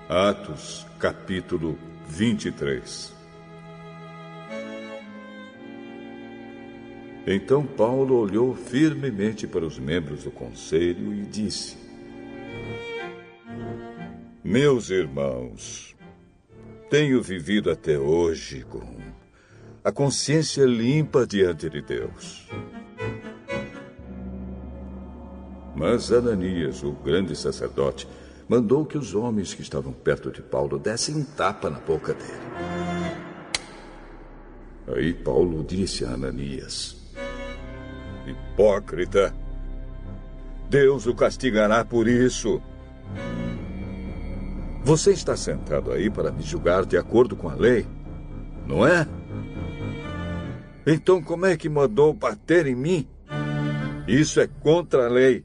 Atos, capítulo 23. Então Paulo olhou firmemente para os membros do conselho e disse: Meus irmãos, tenho vivido até hoje com a consciência limpa diante de Deus. Mas Ananias, o grande sacerdote, mandou que os homens que estavam perto de Paulo dessem um tapa na boca dele. Aí Paulo disse a Ananias: Hipócrita, Deus o castigará por isso. Você está sentado aí para me julgar de acordo com a lei, não é? Então como é que mandou bater em mim? Isso é contra a lei.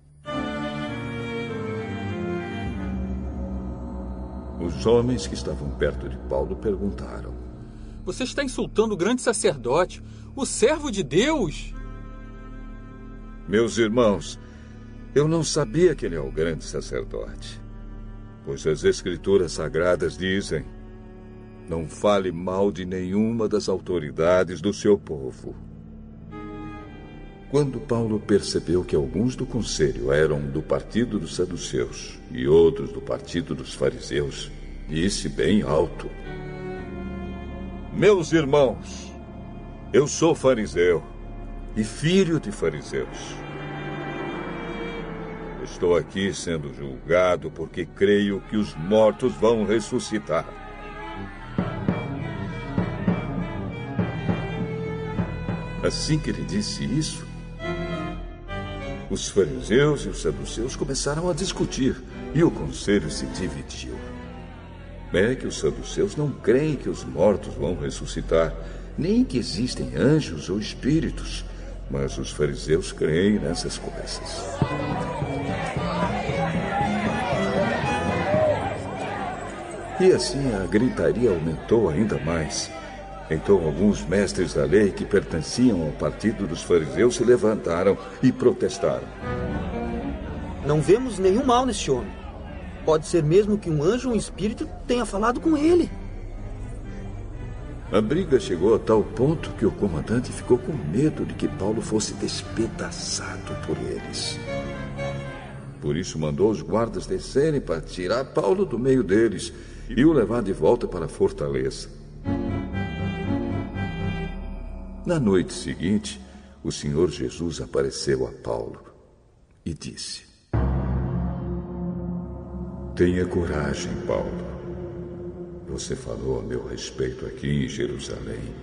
Os homens que estavam perto de Paulo perguntaram: Você está insultando o grande sacerdote, o servo de Deus? Meus irmãos, eu não sabia que ele é o grande sacerdote, pois as Escrituras Sagradas dizem: não fale mal de nenhuma das autoridades do seu povo. Quando Paulo percebeu que alguns do conselho eram do partido dos saduceus e outros do partido dos fariseus, disse bem alto: Meus irmãos, eu sou fariseu e filho de fariseus. Estou aqui sendo julgado porque creio que os mortos vão ressuscitar. Assim que ele disse isso, os fariseus e os saduceus começaram a discutir e o conselho se dividiu. É que os saduceus não creem que os mortos vão ressuscitar, nem que existem anjos ou espíritos, mas os fariseus creem nessas coisas. E assim a gritaria aumentou ainda mais. Então alguns mestres da lei que pertenciam ao partido dos fariseus se levantaram e protestaram. Não vemos nenhum mal neste homem. Pode ser mesmo que um anjo ou um espírito tenha falado com ele. A briga chegou a tal ponto que o comandante ficou com medo de que Paulo fosse despedaçado por eles. Por isso mandou os guardas descerem para tirar Paulo do meio deles e o levar de volta para a fortaleza. Na noite seguinte, o Senhor Jesus apareceu a Paulo e disse: Tenha coragem, Paulo. Você falou a meu respeito aqui em Jerusalém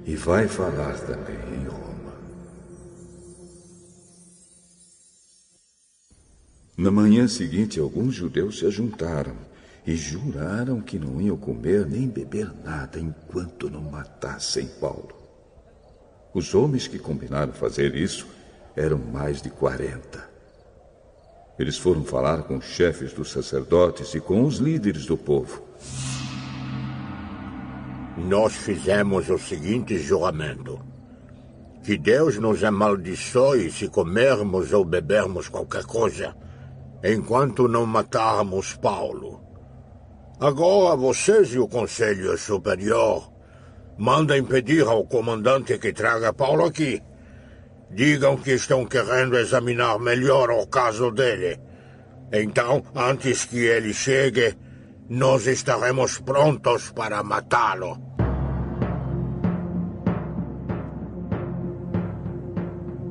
e vai falar também em Roma. Na manhã seguinte, alguns judeus se ajuntaram e juraram que não iam comer nem beber nada enquanto não matassem Paulo. Os homens que combinaram fazer isso eram mais de 40. Eles foram falar com os chefes dos sacerdotes e com os líderes do povo. Nós fizemos o seguinte juramento: que Deus nos amaldiçoe se comermos ou bebermos qualquer coisa, enquanto não matarmos Paulo. Agora vocês e o Conselho Superior mandem pedir ao comandante que traga Paulo aqui. Digam que estão querendo examinar melhor o caso dele. Então, antes que ele chegue, nós estaremos prontos para matá-lo.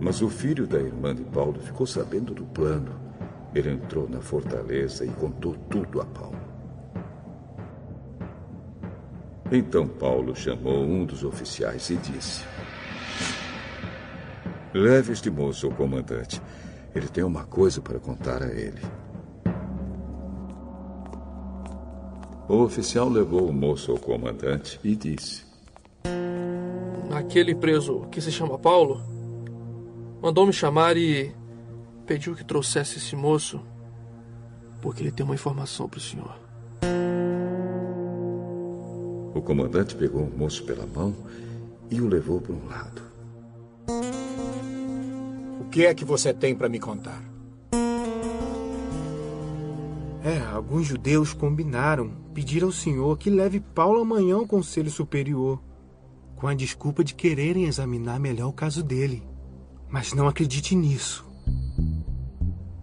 Mas o filho da irmã de Paulo ficou sabendo do plano. Ele entrou na fortaleza e contou tudo a Paulo. Então Paulo chamou um dos oficiais e disse: Leve este moço ao comandante. Ele tem uma coisa para contar a ele. O oficial levou o moço ao comandante e disse: Aquele preso que se chama Paulo mandou me chamar e pediu que trouxesse esse moço porque ele tem uma informação para o senhor. O comandante pegou o moço pela mão e o levou para um lado. O que é que você tem para me contar? Alguns judeus combinaram pedir ao senhor que leve Paulo amanhã ao Conselho Superior, com a desculpa de quererem examinar melhor o caso dele. Mas não acredite nisso,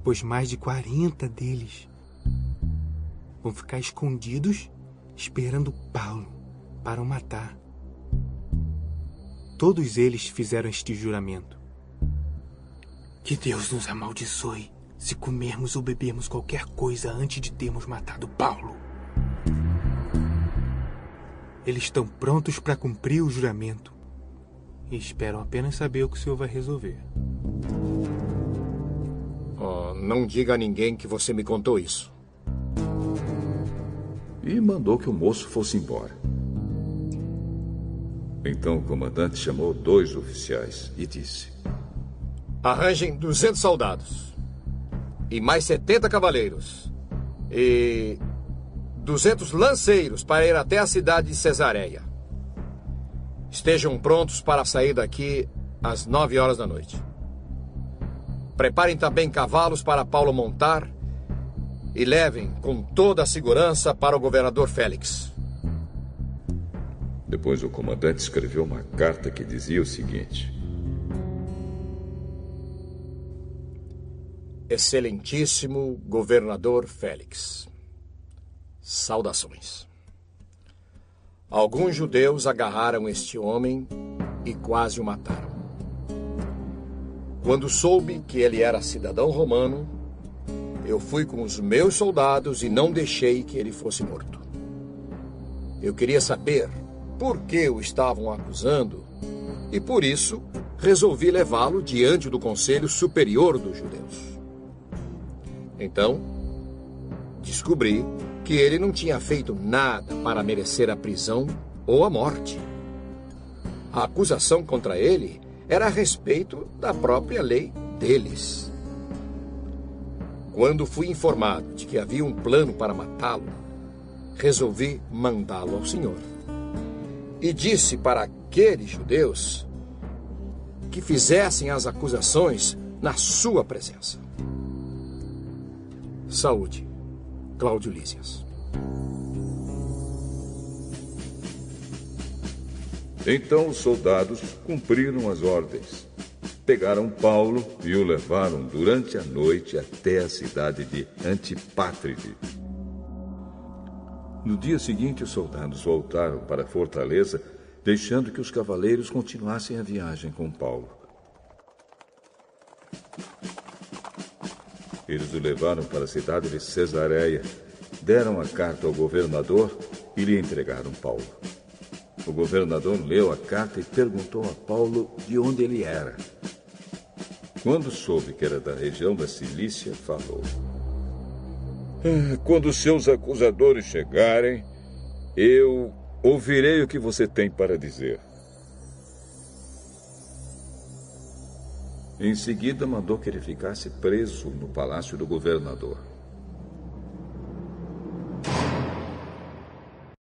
pois mais de 40 deles vão ficar escondidos esperando Paulo para o matar. Todos eles fizeram este juramento. Que Deus nos amaldiçoe se comermos ou bebermos qualquer coisa antes de termos matado Paulo. Eles estão prontos para cumprir o juramento e esperam apenas saber o que o senhor vai resolver. Não diga a ninguém que você me contou isso. E mandou que o moço fosse embora. Então o comandante chamou 2 oficiais e disse: arranjem 200 soldados e mais 70 cavaleiros e 200 lanceiros para ir até a cidade de Cesareia. Estejam prontos para sair daqui às 9 horas da noite. Preparem também cavalos para Paulo montar e levem com toda a segurança para o governador Félix. Depois o comandante escreveu uma carta que dizia o seguinte: Excelentíssimo governador Félix, saudações. Alguns judeus agarraram este homem e quase o mataram. Quando soube que ele era cidadão romano, eu fui com os meus soldados e não deixei que ele fosse morto. Eu queria saber por que o estavam acusando e, por isso, resolvi levá-lo diante do Conselho Superior dos Judeus. Então, descobri que ele não tinha feito nada para merecer a prisão ou a morte. A acusação contra ele era a respeito da própria lei deles. Quando fui informado de que havia um plano para matá-lo, resolvi mandá-lo ao Senhor. E disse para aqueles judeus que fizessem as acusações na sua presença. Saúde, Cláudio Lísias. Então os soldados cumpriram as ordens. Pegaram Paulo e o levaram durante a noite até a cidade de Antipátride. No dia seguinte, os soldados voltaram para a fortaleza, deixando que os cavaleiros continuassem a viagem com Paulo. Eles o levaram para a cidade de Cesareia, deram a carta ao governador e lhe entregaram Paulo. O governador leu a carta e perguntou a Paulo de onde ele era. Quando soube que era da região da Cilícia, falou: quando seus acusadores chegarem, eu ouvirei o que você tem para dizer. Em seguida, mandou que ele ficasse preso no palácio do governador.